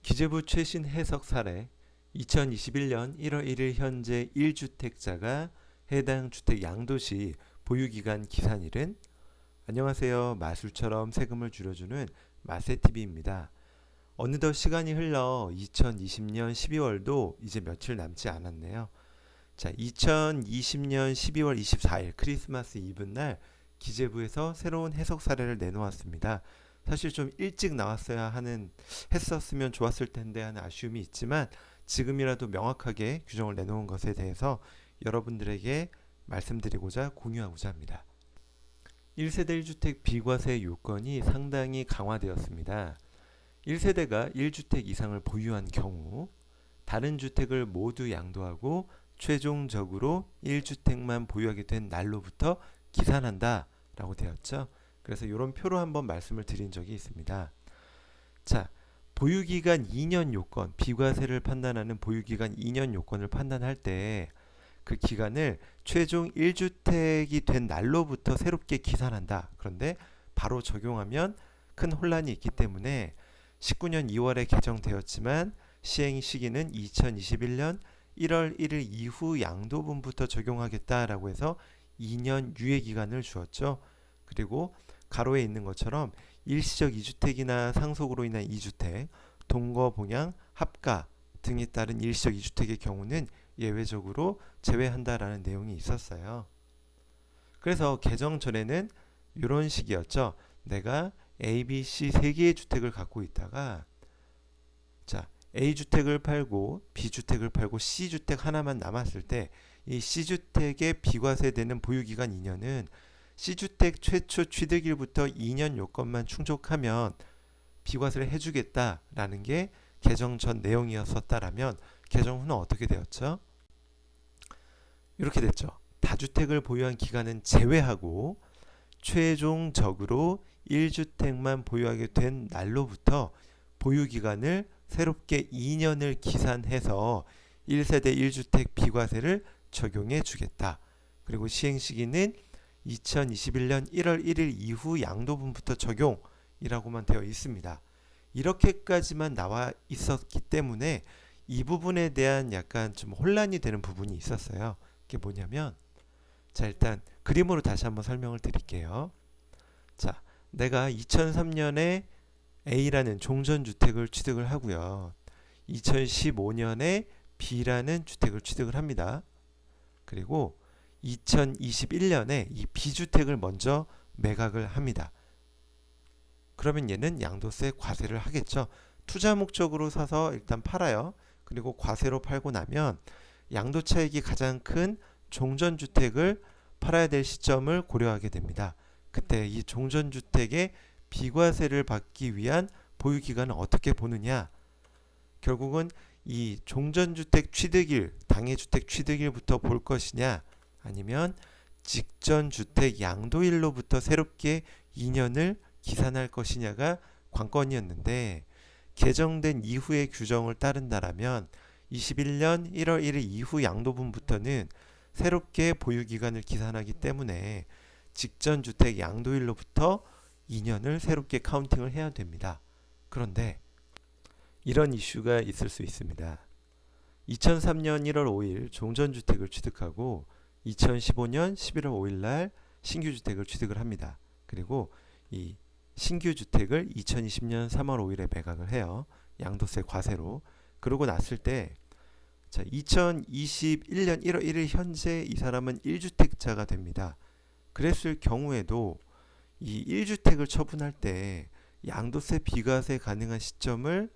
기재부 최신 해석 사례 2021년 1월 1일 현재 1주택자가 해당 주택 양도시 보유기간 기산일은 안녕하세요. 마술처럼 세금을 줄여주는 마세TV입니다. 어느덧 시간이 흘러 2020년 12월도 이제 며칠 남지 않았네요. 자, 2020년 12월 24일 크리스마스 이브날 기재부에서 새로운 해석 사례를 내놓았습니다. 사실 좀 일찍 나왔어야 했었으면 좋았을 텐데 하는 아쉬움이 있지만 지금이라도 명확하게 규정을 내놓은 것에 대해서 여러분들에게 말씀드리고자 공유하고자 합니다. 1세대 1주택 비과세 요건이 상당히 강화되었습니다. 1세대가 1주택 이상을 보유한 경우 다른 주택을 모두 양도하고 최종적으로 1주택만 보유하게 된 날로부터 기산한다 라고 되었죠. 그래서 이런 표로 한번 말씀을 드린 적이 있습니다. 자, 보유기간 2년 요건, 비과세를 판단하는 보유기간 2년 요건을 판단할 때 그 기간을 최종 1주택이 된 날로부터 새롭게 기산한다. 그런데 바로 적용하면 큰 혼란이 있기 때문에 19년 2월에 개정되었지만 시행 시기는 2021년 1월 1일 이후 양도분부터 적용하겠다라고 해서 2년 유예기간을 주었죠. 그리고 가로에 있는 것처럼 일시적 2주택이나 상속으로 인한 2주택, 동거, 봉양, 합가 등에 따른 일시적 2주택의 경우는 예외적으로 제외한다라는 내용이 있었어요. 그래서 개정 전에는 이런 식이었죠. 내가 A, B, C 세 개의 주택을 갖고 있다가 자, A주택을 팔고 B주택을 팔고 C주택 하나만 남았을 때 이 C주택의 비과세되는 보유기간 2년은 C주택 최초 취득일부터 2년 요건만 충족하면 비과세를 해주겠다라는 게 개정 전 내용이었었다라면 개정 후는 어떻게 되었죠? 이렇게 됐죠. 다주택을 보유한 기간은 제외하고 최종적으로 1주택만 보유하게 된 날로부터 보유기간을 새롭게 2년을 기산해서 1세대 1주택 비과세를 적용해 주겠다. 그리고 시행시기는 2021년 1월 1일 이후 양도분부터 적용이라고만 되어 있습니다. 이렇게까지만 나와 있었기 때문에 이 부분에 대한 약간 좀 혼란이 되는 부분이 있었어요. 그게 뭐냐면 자, 일단 그림으로 다시 한번 설명을 드릴게요. 자, 내가 2003년에 A라는 종전주택을 취득을 하고요. 2015년에 B라는 주택을 취득을 합니다. 그리고 2021년에 이 B주택을 먼저 매각을 합니다. 그러면 얘는 양도세 과세를 하겠죠. 투자 목적으로 사서 일단 팔아요. 그리고 과세로 팔고 나면 양도 차익이 가장 큰 종전주택을 팔아야 될 시점을 고려하게 됩니다. 그때 이 종전주택의 비과세를 받기 위한 보유기간은 어떻게 보느냐? 결국은 이 종전주택 취득일, 당해주택 취득일부터 볼 것이냐? 아니면 직전주택 양도일로부터 새롭게 2년을 기산할 것이냐가 관건이었는데 개정된 이후의 규정을 따른다라면 21년 1월 1일 이후 양도분부터는 새롭게 보유기간을 기산하기 때문에 직전주택 양도일로부터 2년을 새롭게 카운팅을 해야 됩니다. 그런데 이런 이슈가 있을 수 있습니다. 2003년 1월 5일 종전주택을 취득하고 2015년 11월 5일 날 신규주택을 취득을 합니다. 그리고 이 신규주택을 2020년 3월 5일에 매각을 해요. 양도세 과세로. 그러고 났을 때 자, 2021년 1월 1일 현재 이 사람은 1주택자가 됩니다. 그랬을 경우에도 이 1주택을 처분할 때 양도세 비과세 가능한 시점을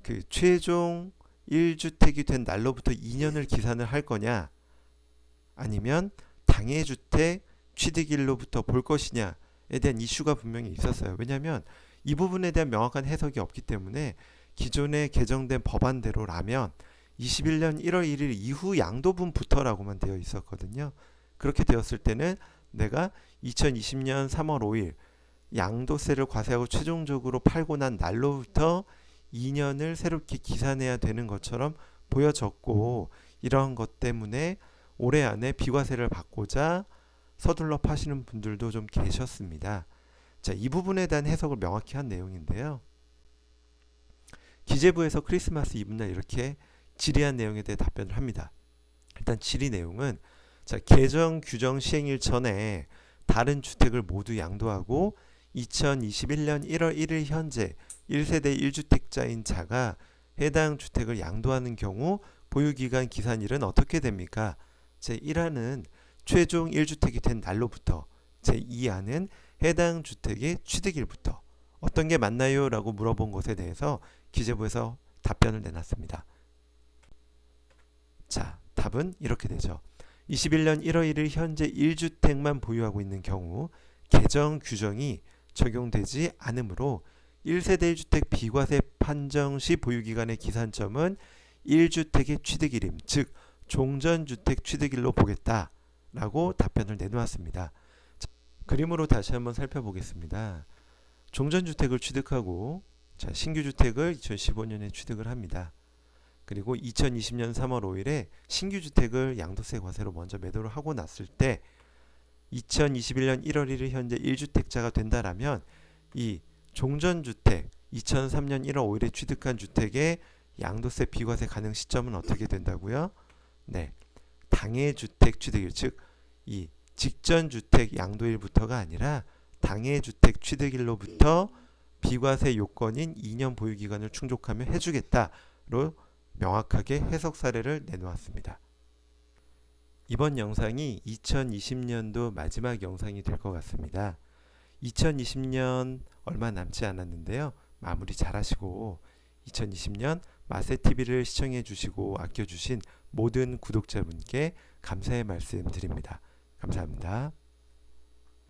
그 최종 1주택이 된 날로부터 2년을 기산을 할 거냐 아니면 당해주택 취득일로부터 볼 것이냐에 대한 이슈가 분명히 있었어요. 왜냐하면 이 부분에 대한 명확한 해석이 없기 때문에 기존에 개정된 법안대로라면 21년 1월 1일 이후 양도분부터라고만 되어 있었거든요. 그렇게 되었을 때는 내가 2020년 3월 5일 양도세를 과세하고 최종적으로 팔고 난 날로부터 2년을 새롭게 기산해야 되는 것처럼 보여졌고 이러한 것 때문에 올해 안에 비과세를 받고자 서둘러 파시는 분들도 좀 계셨습니다. 자, 이 부분에 대한 해석을 명확히 한 내용인데요. 기재부에서 크리스마스 이브날 이렇게 질의한 내용에 대해 답변을 합니다. 일단 질의 내용은 자, 개정 규정 시행일 전에 다른 주택을 모두 양도하고 2021년 1월 1일 현재 1세대 1주택자인 자가 해당 주택을 양도하는 경우 보유기간 기산일은 어떻게 됩니까? 제1항은 최종 1주택이 된 날로부터, 제2항은 해당 주택의 취득일부터. 어떤 게 맞나요? 라고 물어본 것에 대해서 기재부에서 답변을 내놨습니다. 자, 답은 이렇게 되죠. 21년 1월 1일 현재 1주택만 보유하고 있는 경우 개정 규정이 적용되지 않으므로 1세대 1주택 비과세 판정 시 보유기간의 기산점은 1주택의 취득일임, 즉 종전주택 취득일로 보겠다라고 답변을 내놓았습니다. 자, 그림으로 다시 한번 살펴보겠습니다. 종전주택을 취득하고 자, 신규주택을 2015년에 취득을 합니다. 그리고 2020년 3월 5일에 신규주택을 양도세 과세로 먼저 매도를 하고 났을 때 2021년 1월 1일 현재 1주택자가 된다라면 이 종전주택 2003년 1월 5일에 취득한 주택의 양도세 비과세 가능 시점은 어떻게 된다고요? 네, 당해주택 취득일, 즉 이 직전주택 양도일부터가 아니라 당해주택 취득일로부터 비과세 요건인 2년 보유기간을 충족하며 해주겠다로 명확하게 해석 사례를 내놓았습니다. 이번 영상이 2020년도 마지막 영상이 될 것 같습니다. 2020년 얼마 남지 않았는데요. 마무리 잘 하시고 2020년 마세TV를 시청해 주시고 아껴주신 모든 구독자분께 감사의 말씀 드립니다. 감사합니다.